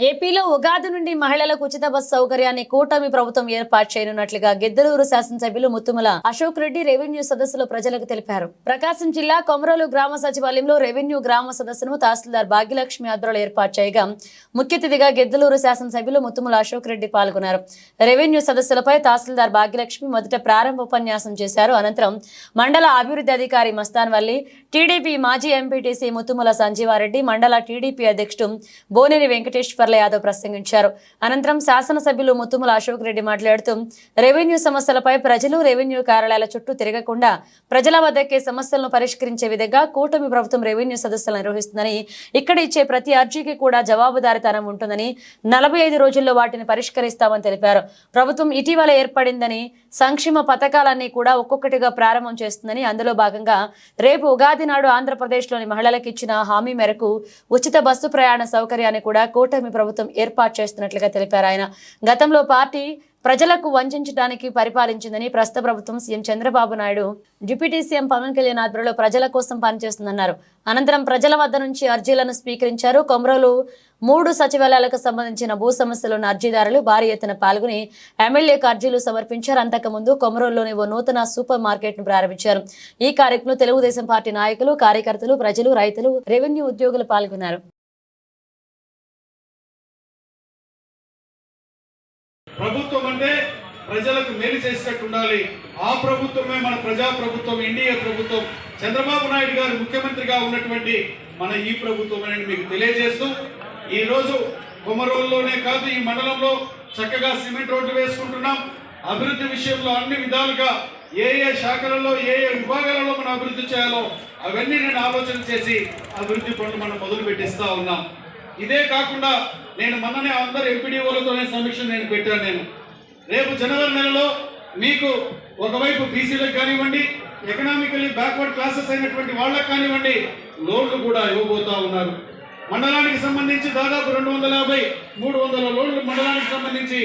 ఏపీలో ఉగాది నుండి మహిళలకు ఉచిత బస్సు సౌకర్యాన్ని కూటమి ప్రభుత్వం ఏర్పాటు చేయనున్నట్లుగా గిద్దలూరు శాసనసభ్యులు ముత్తుముల అశోక్ రెడ్డి రెవెన్యూ సదస్సులో ప్రజలకు తెలిపారు. ప్రకాశం జిల్లా కొమరోలు గ్రామ సచివాలయంలో రెవెన్యూ గ్రామ సదస్సును తహసీల్దార్ భాగ్యలక్ష్మి ఆధ్వర్యంలో ఏర్పాటు చేయగా ముఖ్య అతిథిగా గిద్దలూరు శాసనసభ్యులు ముత్తుముల అశోక్ రెడ్డి పాల్గొన్నారు. రెవెన్యూ సదస్సులపై తహసీల్దార్ భాగ్యలక్ష్మి మొదట ప్రారంభ ఉపన్యాసం చేశారు. అనంతరం మండల అభివృద్ధి అధికారి మస్తాన్ వల్లి, టీడీపీ మాజీ ఎంపీటీసీ ముత్తుముల సంజీవారెడ్డి, మండల టీడీపీ అధ్యక్షుడు బోనేని వెంకటేశ్వర యాదవ్ ప్రసంగించారు. అనంతరం శాసనసభ్యులు ముత్తుముల అశోక్ రెడ్డి మాట్లాడుతూ రెవెన్యూ సమస్యలపై ప్రజలు రెవెన్యూ కార్యాలయాల చుట్టూ తిరగకుండా ప్రజల వద్దకే సమస్యలను పరిష్కరించే విధంగా కూటమి ప్రభుత్వం రెవెన్యూ సదస్సులు నిర్వహిస్తుందని, ఇక్కడ ఇచ్చే ప్రతి అర్జీకి కూడా జవాబుదారీతనం ఉంటుందని, 45 రోజుల్లో వాటిని పరిష్కరిస్తామని తెలిపారు. ప్రభుత్వం ఇటీవల ఏర్పడిందని, సంక్షేమ పథకాలన్నీ కూడా ఒక్కొక్కటిగా ప్రారంభం చేస్తుందని, అందులో భాగంగా రేపు ఉగాది నాడు ఆంధ్రప్రదేశ్లోని మహిళలకు ఇచ్చిన హామీ మేరకు ఉచిత బస్సు ప్రయాణ సౌకర్యాన్ని కూడా కూటమి ప్రభుత్వం ఏర్పాటు చేస్తున్నట్లుగా తెలిపారు. ఆయన గతంలో పార్టీ ప్రజలకు వంచడానికి పరిపాలించిందని, ప్రస్తుత ప్రభుత్వం CM Chandrababu Naidu, deputy CM Pawan Kalyan ఆధ్వర్యంలో ప్రజల కోసం పనిచేస్తుందన్నారు. అనంతరం ప్రజల వద్ద నుంచి అర్జీలను స్వీకరించారు. కొమరోలు 3 సచివాలయాలకు సంబంధించిన భూ సమస్యలున్న అర్జీదారులు భారీ ఎత్తున పాల్గొని ఎమ్మెల్యేకు అర్జీలు సమర్పించారు. అంతకుముందు కొమరోలులోని ఓ నూతన సూపర్ మార్కెట్ ను ప్రారంభించారు. ఈ కార్యక్రమంలో తెలుగుదేశం పార్టీ నాయకులు, కార్యకర్తలు, ప్రజలు, రైతులు, రెవెన్యూ ఉద్యోగులు పాల్గొన్నారు. ప్రభుత్వం అంటే ప్రజలకు మేలు చేసేటట్టు ఉండాలి. ఆ ప్రభుత్వమే మన ప్రజా ప్రభుత్వం, ఎన్డీఏ ప్రభుత్వం, చంద్రబాబు నాయుడు గారు ముఖ్యమంత్రిగా ఉన్నటువంటి మన ఈ ప్రభుత్వం అని మీకు తెలియజేస్తూ, ఈ రోజు కొమరోలులోనే కాదు ఈ మండలంలో చక్కగా సిమెంట్ రోడ్లు వేసుకుంటున్నాం. అభివృద్ధి విషయంలో అన్ని విధాలుగా ఏ శాఖలలో ఏ విభాగాలలో మనం అభివృద్ధి చేయాలో అవన్నీ నేను ఆలోచన చేసి అభివృద్ధి పనులు మనం మొదలు పెట్టిస్తా ఉన్నాం. ఇదే కాకుండా నేను మొన్ననే అందరు ఎంపీడీఓలతోనే సమీక్ష నేను పెట్టాను. రేపు జనవరి నెలలో మీకు ఒకవైపు బీసీలకు కానివ్వండి, ఎకనామికల్లీ బ్యాక్వర్డ్ క్లాసెస్ అయినటువంటి వాళ్ళకు కానివ్వండి లోన్లు కూడా ఇవ్వబోతా ఉన్నారు. మండలానికి సంబంధించి దాదాపు 250-300 లోన్లు మండలానికి సంబంధించి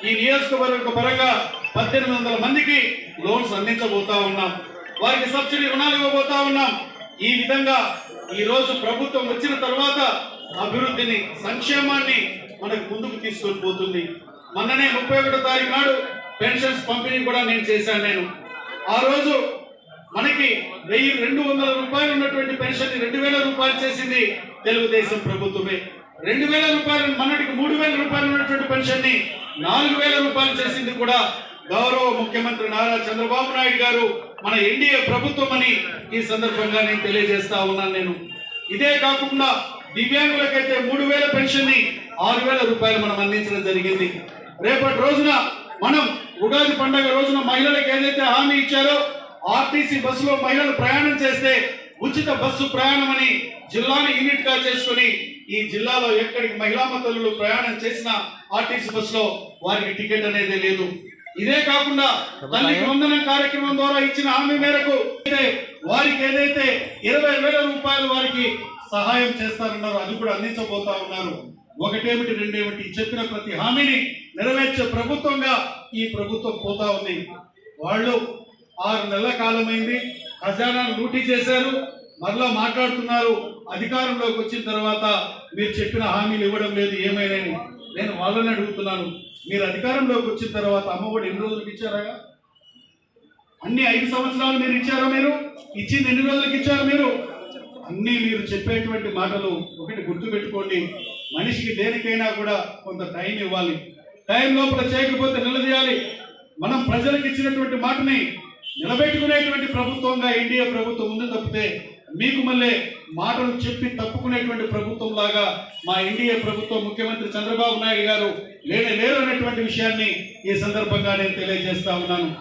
ఈ నియోజకవర్గ పరంగా 1800 మందికి లోన్స్ అందించబోతా ఉన్నాం. వారికి సబ్సిడీ రుణాలు ఇవ్వబోతా ఉన్నాం. ఈ విధంగా ఈ రోజు ప్రభుత్వం వచ్చిన తర్వాత అభివృద్ధిని, సంక్షేమాన్ని మనకు ముందుకు తీసుకొని పోతుంది. మొన్ననే 31వ తారీఖు నాడు పెన్షన్స్ పంపిణీ కూడా నేను చేశాను. ఆ రోజు మనకి 1200 రూపాయలు ఉన్నటువంటి పెన్షన్ 2000 రూపాయలు చేసింది తెలుగుదేశం ప్రభుత్వమే. 2000 రూపాయలు మొన్నటికి 3000 రూపాయలు ఉన్నటువంటి పెన్షన్ ని 4000 రూపాయలు చేసింది కూడా గౌరవ ముఖ్యమంత్రి నారా చంద్రబాబు నాయుడు గారు, మన ఎన్డీఏ ప్రభుత్వం అని ఈ సందర్భంగా నేను తెలియజేస్తా ఉన్నాను. ఇదే కాకుండా దివ్యాంగులకైతే 3000 పెన్షన్ ని 6000 రూపాయలు మనం అందించడం జరిగింది. రేపటి రోజున మనం ఉగాది పండుగ రోజున మహిళలకు ఏదైతే హామీ ఇచ్చారో, ఆర్టీసీ బస్సులో మహిళలు ప్రయాణం చేస్తే ఉచిత బస్సు ప్రయాణం అని జిల్లాని యూనిట్ గా చేసుకుని ఈ జిల్లాలో ఎక్కడికి మహిళా తల్లులు ప్రయాణం చేసినా ఆర్టీసీ బస్సులో వారికి టికెట్ అనేది లేదు. ఇదే కాకుండా తల్లికి వందనం కార్యక్రమం ద్వారా ఇచ్చిన హామీ మేరకు వారికి ఏదైతే 20,000 రూపాయలు వారికి సహాయం చేస్తారన్నారో అది కూడా అందించబోతా ఉన్నారు. ఒకటేమిటి రెండేమిటి చెప్పిన ప్రతి హామీని నెరవేర్చే ప్రభుత్వంగా ఈ ప్రభుత్వం పోతా ఉంది. వాళ్ళు 6 నెలల కాలమైంది, ఖజానాను లూటీ చేశారు, మరలా మాట్లాడుతున్నారు. అధికారంలోకి వచ్చిన తర్వాత మీరు చెప్పిన హామీలు ఇవ్వడం లేదు ఏమైనా. నేను వాళ్ళని అడుగుతున్నాను, మీరు అధికారంలోకి వచ్చిన తర్వాత అమ్మఒడి ఎన్ని రోజులకు ఇచ్చారా? అన్ని 5 సంవత్సరాలు మీరు ఇచ్చారా? మీరు ఇచ్చింది ఎన్ని రోజులకు ఇచ్చారు? మీరు అన్నీ మీరు చెప్పేటువంటి మాటలు ఒకటి గుర్తుపెట్టుకోండి. మనిషికి దేనికైనా కూడా కొంత టైం ఇవ్వాలి. టైం లోపల చేయకపోతే నిలదీయాలి. మనం ప్రజలకు ఇచ్చినటువంటి మాటని నిలబెట్టుకునేటువంటి ప్రభుత్వంగా ఎన్డీఏ ప్రభుత్వం ఉంది తప్పితే మీకు మళ్ళీ మాటలు చెప్పి తప్పుకునేటువంటి ప్రభుత్వం లాగా మా ఎన్డీఏ ప్రభుత్వం, ముఖ్యమంత్రి చంద్రబాబు నాయుడు గారు లేరు అనేటువంటి విషయాన్ని ఈ సందర్భంగా నేను తెలియజేస్తా ఉన్నాను.